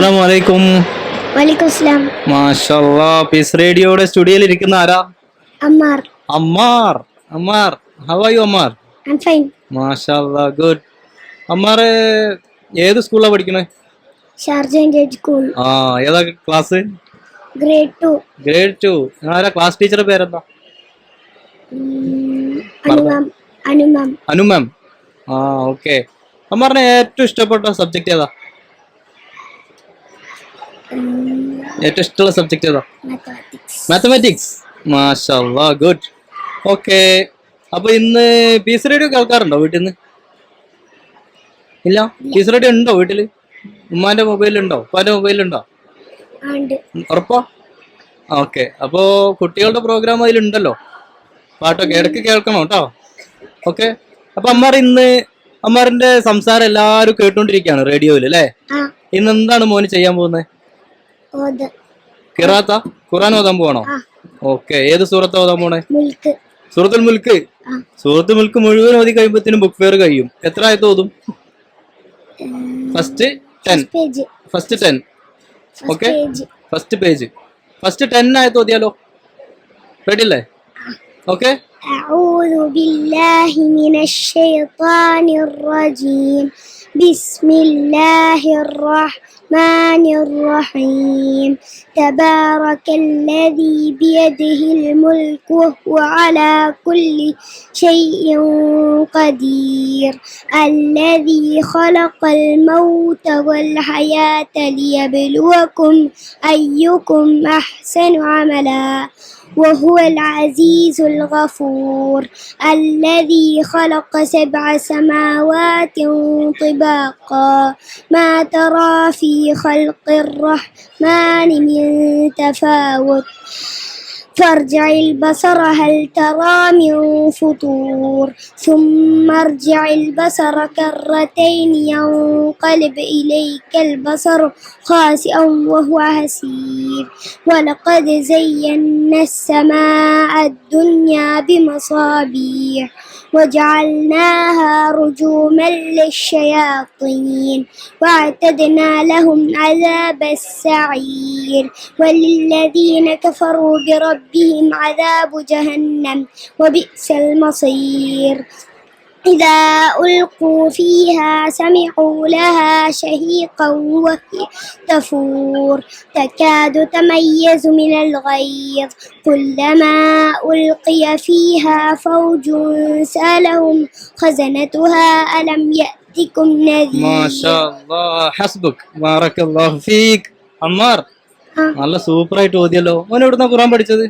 അസ്സലാമു അലൈക്കും. വലൈക്കും അസ്സലാം. മാഷാല്ലാ. പീസ് റേഡിയോയുടെ സ്റ്റുഡിയോയിൽ ഇരിക്കുന്ന ആരാ? Ammar. Ammar. Ammar, how are you Ammar? I'm fine. മാഷാല്ലാ, ഗുഡ്. അമ്മാർ ഏത് സ്കൂളിലാണ് പഠിക്കണേ? Sharjah Indian school. ഏതാ ക്ലാസ്? ഗ്രേഡ് 2. ഗ്രേഡ് 2. ആരാ ക്ലാസ് ടീച്ചറുടെ പേരെന്താ? അനുമാം. അനുമാം. ഓക്കെ. അമ്മാറിന് ഏറ്റവും ഇഷ്ടപ്പെട്ട സബ്ജക്ട് ഏതാ? ഏറ്റവും ഇഷ്ടമുള്ള സബ്ജക്ട് ഏതാ? മാത്തമാറ്റിക്സ്. മാഷാല്ലാ, ഗുഡ്. ഓക്കെ. അപ്പൊ ഇന്ന് പീസ് റേഡിയോ കേൾക്കാറുണ്ടോ വീട്ടിൽ നിന്ന്? ഇല്ല. പീസ് റേഡിയോ ഉണ്ടോ വീട്ടില്? ഉമ്മാന്റെ മൊബൈലുണ്ടോ? ഉപ്പാന്റെ മൊബൈലുണ്ടോ? ഉറപ്പാ? ഓക്കെ. അപ്പോ കുട്ടികളുടെ പ്രോഗ്രാം അതിലുണ്ടല്ലോ, പാട്ടൊക്കെ ഇടയ്ക്ക് കേൾക്കണം കേട്ടോ. ഓക്കെ. അപ്പൊ അമ്മാറിന്റെ സംസാരം എല്ലാരും കേട്ടോണ്ടിരിക്കുകയാണ് റേഡിയോയില് അല്ലേ? ഇന്ന് എന്താണ് മോന് ചെയ്യാൻ പോകുന്നത്? ഖിറാത്ത ഖുർആൻ ഓതാൻ പോവാണോ? ഓക്കെ. ഏത് സൂറത്താ ഓതാൻ പോണേ? സൂറത്തുൽ മുൽക്ക്. സൂറത്തുൽ മുൽക്ക് മുഴുവൻ ഓതി കഴിയുമ്പോഴത്തേനും ബുക്ക് ഫെയർ കഴിയും. എത്ര ആയത്ത് ഓതും? First 10. Okay. First page. First 10 ആയത്ത് ഓതിയാലോ? റെഡി അല്ലേ? ഓക്കെ. أعوذ بالله من الشيطان الرجيم بسم الله الرحمن الرحيم تبارك الذي بيده الملك وهو على كل شيء قدير الذي خلق الموت والحياة ليبلوكم أيكم أحسن عملا وهو العزيز الغفور الذي خلق 7 سماوات طباقا ما ترى في خلق الرحمن من تفاوت فارجع البصر هل ترى من فطور ثم ارجع البصر كرتين ينقلب إليك البصر خاسئا وهو حسير ولقد زينا السماء الدنيا بمصابيح وجعلناها رجوما للشياطين واعتدنا لهم عذاب السعير وللذين كفروا بربهم عذاب جهنم وبئس المصير إذا ألقوا فيها سمعوا لها شهيقا وهي تفور تكاد تميز من الغيظ كلما ألقي فيها فوج سألهم خزنتها ألم يأتكم نذير ما شاء الله حسبك بارك الله فيك അമ്മാർ. നല്ല സൂപ്പർ ആയിട്ട് ഓതിയല്ലോ. മോൻ എവിടുന്നാ ഖുർആൻ പഠിച്ചത്?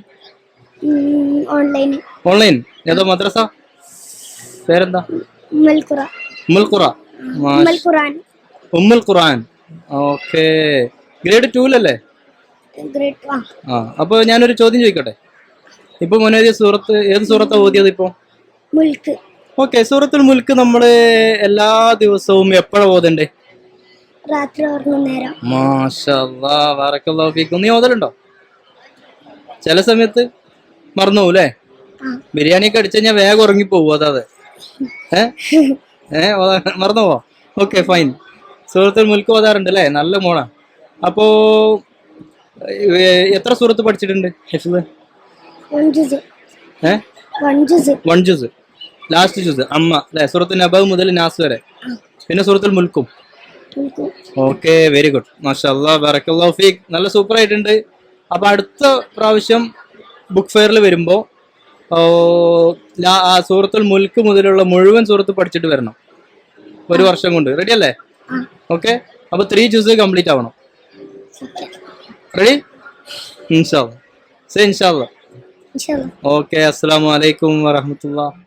ഓൺലൈൻ. ഏതോ മദ്രസ? പേരെന്താ? ഉമ്മുൽ ഖുർആൻ. ഓക്കെ. ഗ്രേഡ് 2 അപ്പൊ ഞാനൊരു ചോദ്യം ചോദിക്കട്ടെ? ഇപ്പൊ മോനേതിയ സൂറത്ത് ഏത് സൂറത്താ ഓതിയത് ഇപ്പൊ? ഓക്കെ. സൂറത്തുൽ മുൽക്ക് നമ്മള് എല്ലാ ദിവസവും എപ്പോഴാ ഓതണ്ടേ? രാത്രി ഉറങ്ങുന്നേരം. മാഷാല്ലാ, ബറക്കല്ലാഹു ഫീക്കും. നീ ഓതലുണ്ടോ? ചില സമയത്ത് മറന്നു പോവും അല്ലേ? ബിരിയാണി ഒക്കെ അടിച്ചു കഴിഞ്ഞാൽ വേഗം ഉറങ്ങിപ്പോവും. അതാത് മറന്നു പോവാ. Okay, fine. സൂറത്തുൽ മുൽക്ക് ഓതാറുണ്ട് അല്ലേ? നല്ല മോണാ. അപ്പോ എത്ര സൂറത്ത് പഠിച്ചിട്ടുണ്ട് ഹിഫ്ള്? 1 ജുസ്. ലാസ്റ്റ് ജുസ് അമ്മ അല്ലെ? സൂറത്തുൽ നബ മുതൽ നാസ് വരെ. പിന്നെ സൂറത്തുൽ മുൽക്കും. Okay, very good. മാഷാല്ലാ, ബറക്കല്ലാഹു ഫീക്. നല്ല സൂപ്പർ ആയിട്ടുണ്ട്. അപ്പൊ അടുത്ത പ്രാവശ്യം ബുക്ക് ഫെയറിൽ വരുമ്പോ സൂറത്തുൽ മുൽക്ക് മുതലുള്ള മുഴുവൻ സൂറത്ത് പഠിച്ചിട്ട് വരണം. 1 വർഷം കൊണ്ട്. റെഡി അല്ലേ? ഓക്കെ. അപ്പൊ 3 ജുസ് കംപ്ലീറ്റ് ആവണം. റെഡി? ഇൻഷാല്ലാ. ഓക്കെ. അസ്സലാമു അലൈക്കും വറഹ്മത്തുള്ളാഹി.